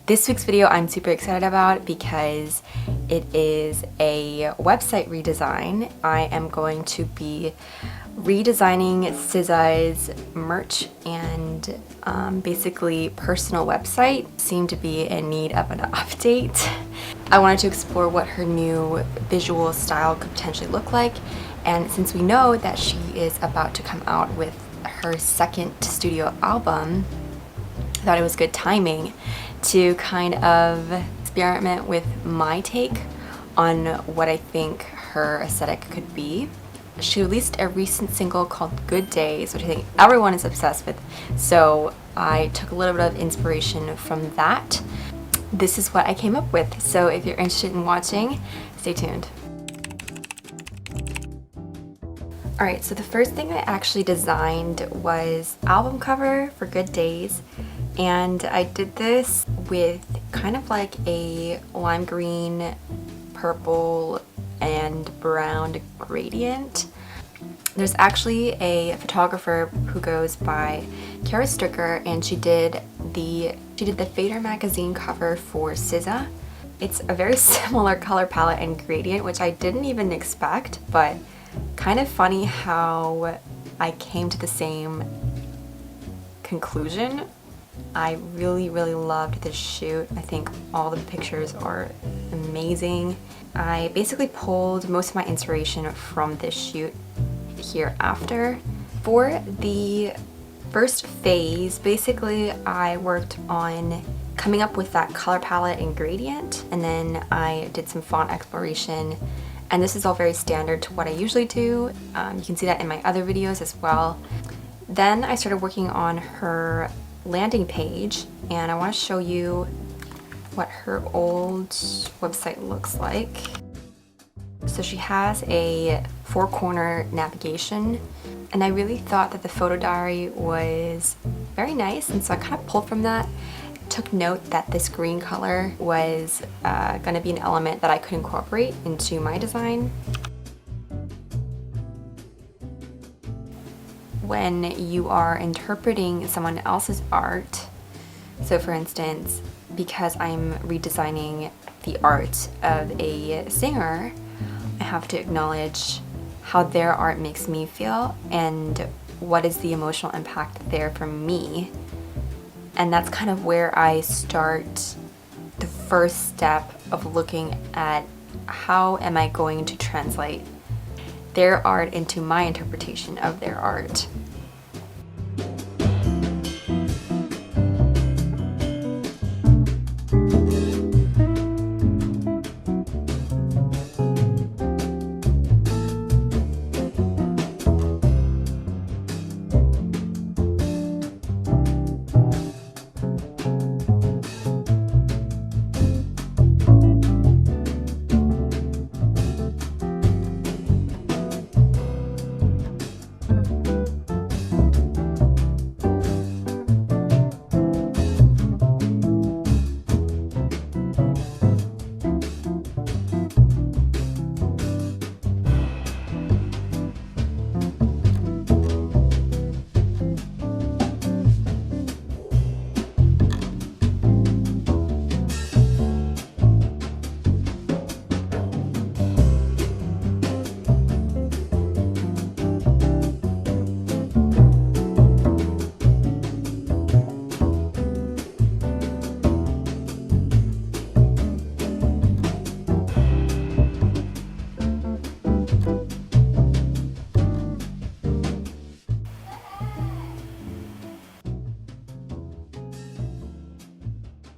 This week's video I'm super excited about because it is a website redesign. I am going to be redesigning SZA's merch and basically personal website seemed to be in need of an update. I wanted to explore what her new visual style could potentially look like, and since we know that she is about to come out with her second studio album, I thought it was good timing to kind of experiment with my take on what I think her aesthetic could be. She released a recent single called Good Days, which I think everyone is obsessed with, so I took a little bit of inspiration from that. This is what I came up with, so if you're interested in watching, stay tuned. Alright, so the first thing I actually designed was album cover for Good Days, and I did this with kind of like a lime green, purple, and brown gradient. There's actually a photographer who goes by Kara Stricker, and she did the Fader magazine cover for SZA. It's a very similar color palette and gradient, which I didn't even expect, but kind of funny how I came to the same conclusion. I really loved this shoot. I think all the pictures are amazing. I basically pulled most of my inspiration from this shoot hereafter. For the first phase, basically I worked on coming up with that color palette and gradient, and then I did some font exploration, and this is all very standard to what I usually do. You can see that in my other videos as well. Then I started working on her landing page, and I want to show you what her old website looks like. So she has a four-corner navigation, and I really thought that the photo diary was very nice, and so I kind of pulled from that. Took note that this green color was going to be an element that I could incorporate into my design. When you are interpreting someone else's art, so for instance, because I'm redesigning the art of a singer, I have to acknowledge how their art makes me feel and what is the emotional impact there for me. And that's kind of where I start the first step of looking at how am I going to translate their art into my interpretation of their art.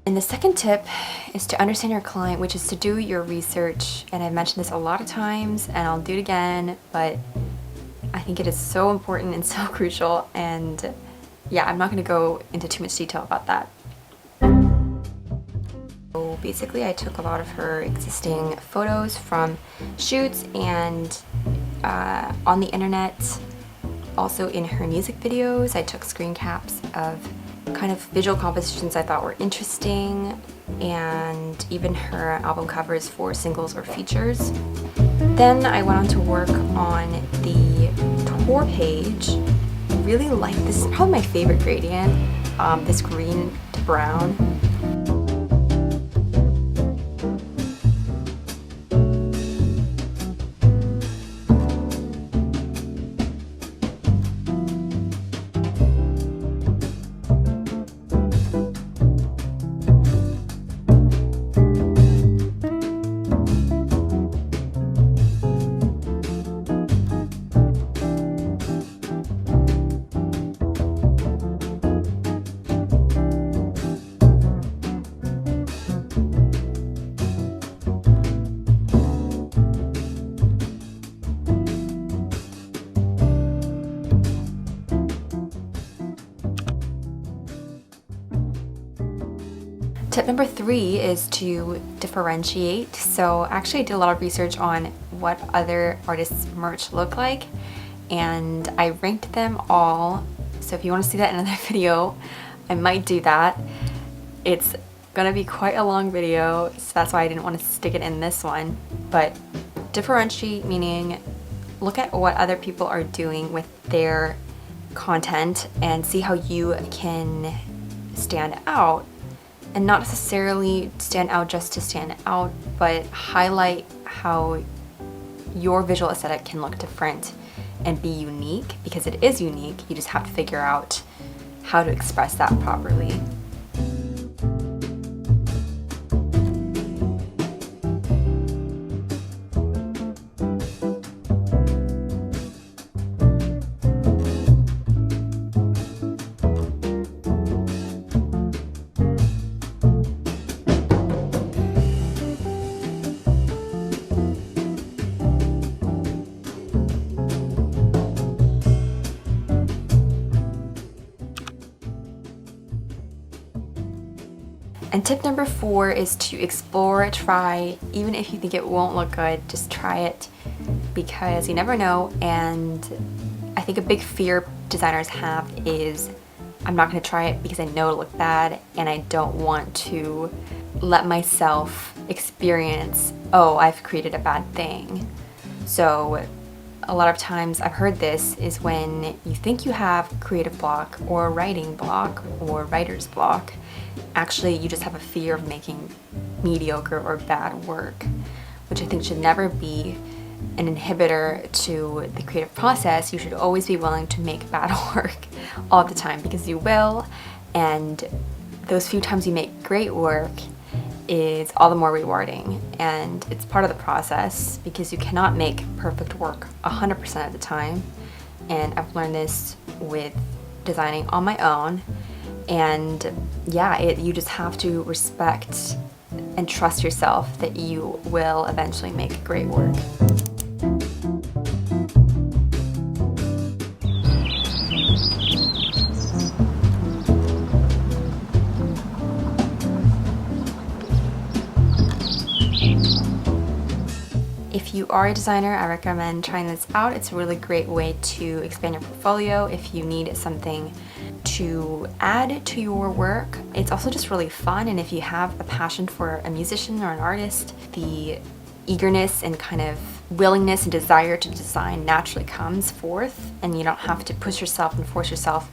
And the second tip is to understand your client, which is to do your research. And I've mentioned this a lot of times, and I'll do it again, but I think it is so important and so crucial. And yeah, I'm not going to go into too much detail about that. So basically, I took a lot of her existing photos from shoots and on the internet. Also in her music videos, I took screen caps of kind of visual compositions I thought were interesting, and even her album covers for singles or features. Then I went on to work on the tour page. I really like this. This is probably my favorite gradient, this green to brown. Tip number 3 is to differentiate. So actually I did a lot of research on what other artists' merch look like, and I ranked them all. So if you want to see that in another video, I might do that. It's gonna be quite a long video, so that's why I didn't want to stick it in this one. But differentiate meaning look at what other people are doing with their content and see how you can stand out, and not necessarily stand out just to stand out, but highlight how your visual aesthetic can look different and be unique, because it is unique. You just have to figure out how to express that properly. And tip number 4 is to explore, try, even if you think it won't look good, just try it, because you never know. And I think a big fear designers have is, I'm not going to try it because I know it'll look bad, and I don't want to let myself experience, oh, I've created a bad thing. So a lot of times I've heard this is when you think you have creative block or writing block or writer's block, actually you just have a fear of making mediocre or bad work, which I think should never be an inhibitor to the creative process. You should always be willing to make bad work all the time, because you will, and those few times you make great work is all the more rewarding, and it's part of the process, because you cannot make perfect work 100% of the time. And I've learned this with designing on my own, and yeah, you just have to respect and trust yourself that you will eventually make great work. If you are a designer, I recommend trying this out. It's a really great way to expand your portfolio if you need something to add to your work. It's also just really fun, and if you have a passion for a musician or an artist, the eagerness and kind of willingness and desire to design naturally comes forth, and you don't have to push yourself and force yourself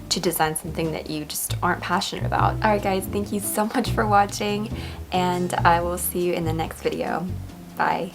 to design something that you just aren't passionate about. Alright guys, thank you so much for watching, and I will see you in the next video. Bye.